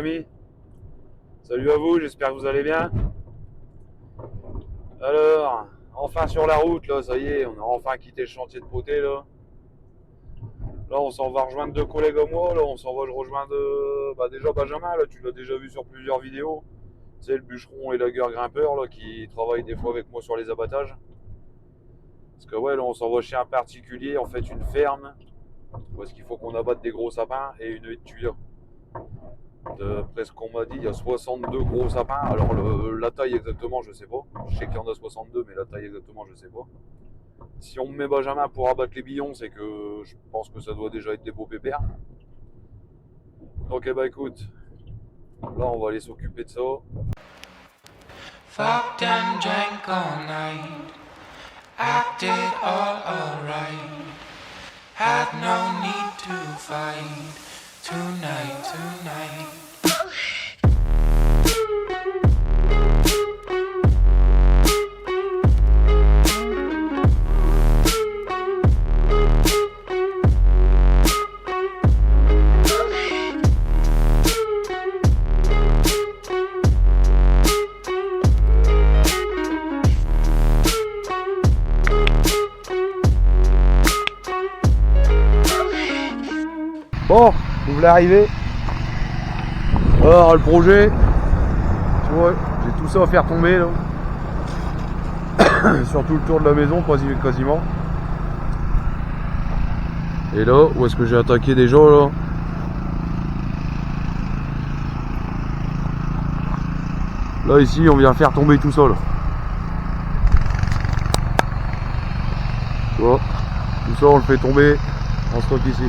amis. Salut à vous, j'espère que vous allez bien. Alors, enfin sur la route là, ça y est, on a enfin quitté le chantier de Poté là. Là on s'en va rejoindre deux collègues à moi, là on s'en va rejoindre déjà Benjamin, là tu l'as déjà vu sur plusieurs vidéos. C'est le bûcheron et lagueur grimpeur là qui travaillent des fois avec moi sur les abattages. Parce que ouais là on s'en va chez un particulier, en fait une ferme. Parce qu'il faut qu'on abatte des gros sapins et une haie de tuya. D'après ce qu'on m'a dit, il y a 62 gros sapins. Alors la taille exactement, je sais pas. Je sais qu'il y en a 62, mais la taille exactement, je sais pas. Si on me met Benjamin pour abattre les billons, c'est que je pense que ça doit déjà être des beaux pépères. Ok, bah écoute, là on va aller s'occuper de ça. Fucked and drank all night, acted all alright, had no need to fight tonight. Bon, vous voulez arriver. Alors le projet, tu vois, j'ai tout ça à faire tomber là. Sur tout le tour de la maison, quasiment. Et là, où est-ce que j'ai attaqué déjà là? Là ici, on vient faire tomber tout ça là. Tu vois, tout ça on le fait tomber en stock ici.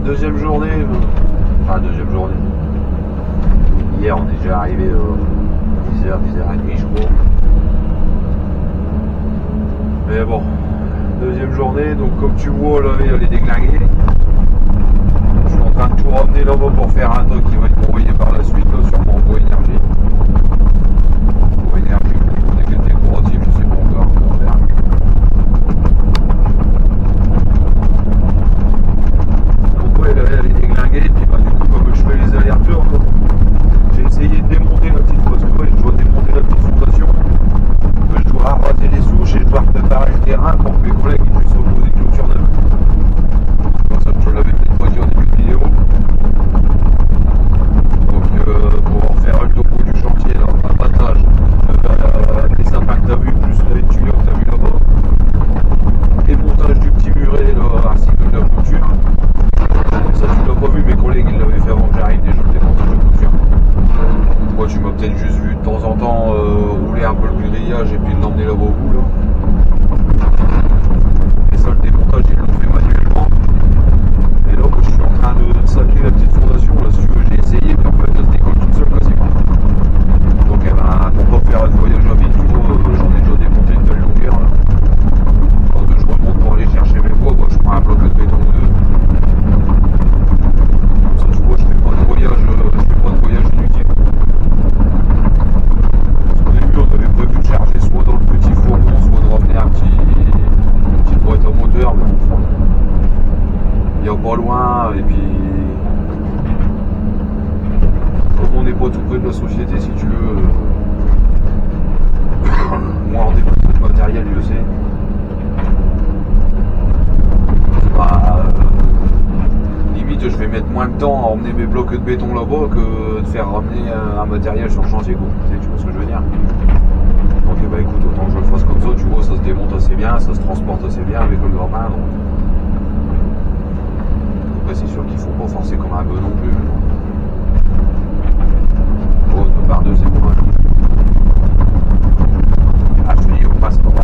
deuxième journée, enfin deuxième journée. Hier on est déjà arrivé 10h, 10h30 je crois. Mais bon, deuxième journée, donc comme tu vois là, il y a les déglingués. Je suis en train de tout ramener là-bas pour faire un truc qui va être envoyé par la suite là, sur mon énergie. Énergie, on est quel décoratif, je sais pas encore, on va faire. Donc ouais, là, elle est déglinguée, et puis bah, du coup, comme je fais les allers-retours, j'ai essayé de démonter la petite fondation, je dois démonter la petite fondation, je dois raser les souches et je dois préparer le terrain pour que mes collègues puissent reposer des clôtures neuves. Comme ça, je l'avais peut-être pas dit en début de vidéo. Donc pour faire le topo du chantier, là, un battage, les sapins que tu as vu, plus les tuyaux que tu as vu là-bas, démontage du petit muret là, ainsi que de la clôture. Ça tu l'as pas vu, mes collègues ils l'avaient fait avant que j'arrive déjà le démontage de clôture. Moi tu m'as peut-être juste vu de temps en temps rouler un peu le grillage et puis l'emmener là-bas au bout là. Et ça le démontage ils l'ont fait manuellement. Et là moi, je suis en train de saquer la petite fondation là, si tu veux, j'ai essayé puis en fait elle se décolle toute seule quasiment. Donc eh ben, pour pas faire un voyage à vide, tu vois, j'en ai déjà démonté une telle longueur là. Quand je remonte pour aller chercher mes poids, je prends un bloc de béton ou deux. Comme ça tu vois, je fais pas de voyage inutile. Parce qu'au début on avait prévu de charger soit dans le petit fourgon, soit de ramener une petite boîte à moteur, mais enfin, il y a pas loin, et puis pas tout près de la société si tu veux. Moi en dépense de matériel, je sais. Bah, limite je vais mettre moins de temps à emmener mes blocs de béton là-bas que de faire ramener un matériel sur le chantier quoi. Tu vois ce que je veux dire? Donc bah écoute, autant que je le fasse comme ça, tu vois, ça se démonte assez bien, ça se transporte assez bien avec le grappin. Donc après c'est sûr qu'il faut pas forcer comme un bœuf non plus. Oh, 2 par 2 c'est pas mal. Ah je te dis, on passe comment?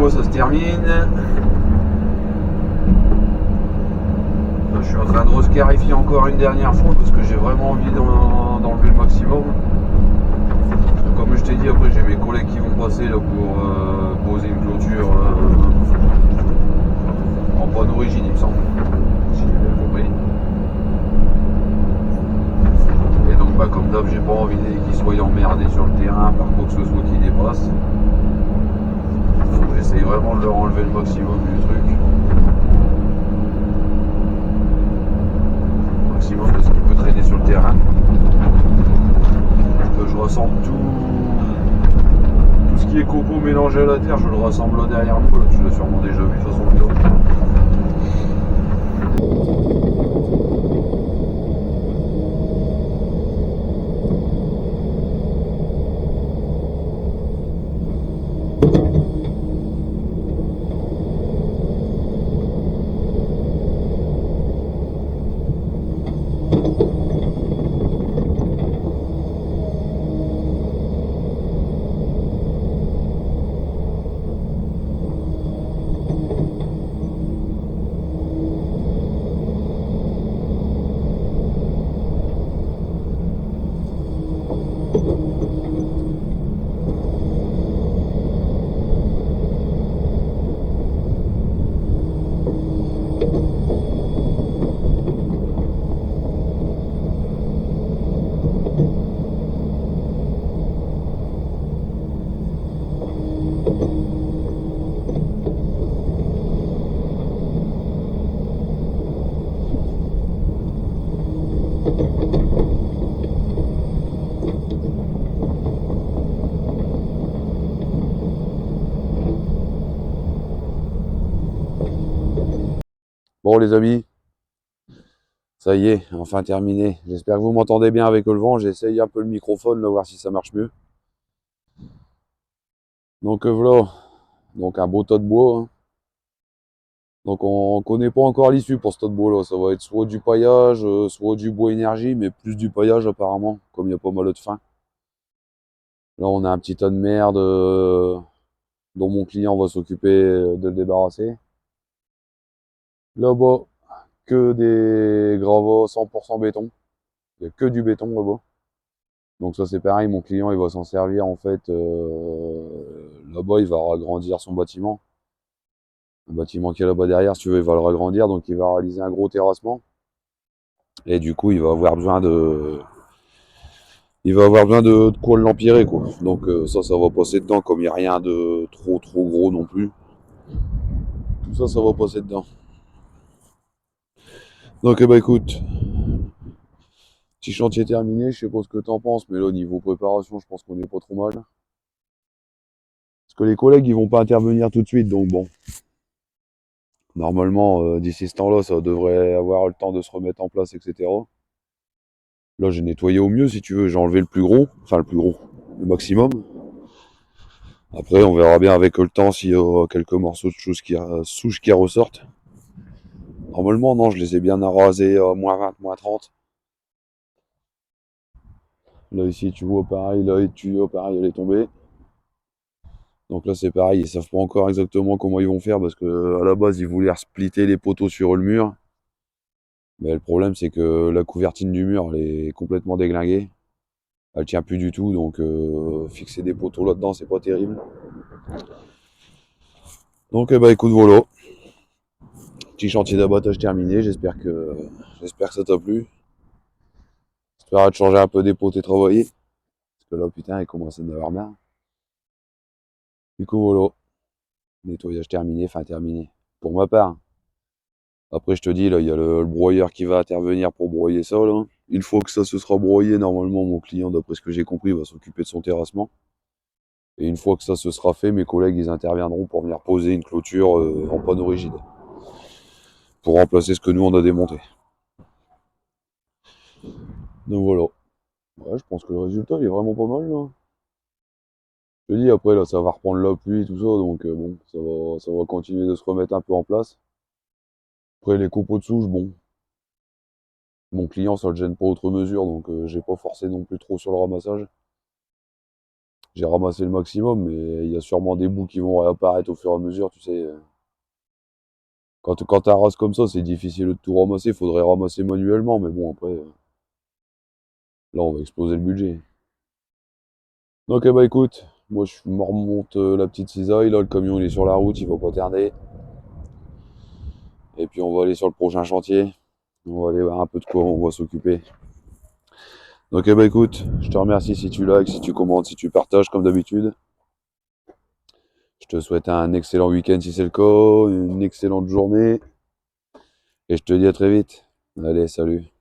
voilà, ça se termine. Là, je suis en train de rescarifier encore une dernière fois parce que j'ai vraiment envie d'enlever le maximum. Comme je t'ai dit, après j'ai mes collègues qui vont passer là pour poser une clôture en panne d'origine, il me semble, si j'ai bien compris. Et donc bah, comme d'hab, j'ai pas envie qu'ils soient emmerdés sur le terrain par quoi que ce soit qui dépasse. Donc j'essaye vraiment de leur enlever le maximum du truc. Le maximum de ce qui peut traîner sur le terrain. Que je rassemble tout ce qui est copeaux mélangé à la terre, je le rassemble là derrière moi, là, tu l'as sûrement déjà vu de toute façon le top. Bon les amis, ça y est, enfin terminé. J'espère que vous m'entendez bien avec le vent. J'essaye un peu le microphone, là, voir si ça marche mieux. Donc voilà, donc un beau tas de bois. Hein. Donc on connaît pas encore l'issue pour ce tas de bois là. Ça va être soit du paillage, soit du bois énergie, mais plus du paillage apparemment, comme il y a pas mal de fin. Là on a un petit tas de merde dont mon client va s'occuper de le débarrasser. Là-bas, que des gravats 100% béton. Il n'y a que du béton là-bas. Donc ça c'est pareil, mon client il va s'en servir en fait. Là-bas il va agrandir son bâtiment. Le bâtiment qui est là-bas derrière, si tu veux, il va le agrandir, donc il va réaliser un gros terrassement. Et du coup il va avoir besoin de. Il va avoir besoin de quoi l'empirer quoi. Donc ça va passer dedans, comme il n'y a rien de trop gros non plus. Tout ça va passer dedans. Donc bah écoute, petit chantier terminé, je sais pas ce que t'en penses, mais là au niveau préparation, je pense qu'on est pas trop mal. Parce que les collègues ils vont pas intervenir tout de suite, donc bon. Normalement, d'ici ce temps-là, ça devrait avoir le temps de se remettre en place, etc. Là, j'ai nettoyé au mieux, si tu veux. J'ai enlevé le plus gros, enfin le plus gros, le maximum. Après, on verra bien avec le temps s'il y a quelques morceaux de souches qui ressortent. Normalement, non, je les ai bien arasés à moins 20, moins 30. Là, ici, tu vois, pareil, là, et tu vois, pareil, elle est tombée. Donc là, c'est pareil, ils savent pas encore exactement comment ils vont faire parce que à la base, ils voulaient splitter les poteaux sur le mur. Mais le problème, c'est que la couvertine du mur, elle est complètement déglinguée. Elle tient plus du tout, donc fixer des poteaux là-dedans, c'est pas terrible. Donc bah écoute, voilà. Petit chantier d'abattage terminé, j'espère que ça t'a plu. J'espère de changer un peu des potes et travailler. Parce que là, putain, il commence à en avoir marre. Du coup, voilà. Nettoyage terminé, enfin terminé. Pour ma part. Après, je te dis, là, il y a le broyeur qui va intervenir pour broyer ça, là. Une fois que ça se sera broyé, normalement, mon client, d'après ce que j'ai compris, va s'occuper de son terrassement. Et une fois que ça se sera fait, mes collègues, ils interviendront pour venir poser une clôture en panneau rigide. Pour remplacer ce que nous, on a démonté. Donc voilà. Ouais, je pense que le résultat, il est vraiment pas mal, là. Je te dis, après, là, ça va reprendre la pluie, tout ça, donc bon, ça va continuer de se remettre un peu en place. Après, les copeaux de souche, bon, mon client, ça le gêne pas outre mesure, donc j'ai pas forcé non plus trop sur le ramassage. j'ai ramassé le maximum, mais il y a sûrement des bouts qui vont réapparaître au fur et à mesure, tu sais. Quand t'arrases comme ça, c'est difficile de tout ramasser, faudrait ramasser manuellement, mais bon, après, là, on va exploser le budget. Donc, bah écoute, moi je me remonte la petite cisaille, là, le camion il est sur la route, il va pas tarder. Et puis on va aller sur le prochain chantier. On va aller voir un peu de quoi on va s'occuper. Donc, bah écoute, je te remercie si tu likes, si tu commentes, si tu partages comme d'habitude. Je te souhaite un excellent week-end si c'est le cas, une excellente journée. Et je te dis à très vite. Allez, salut.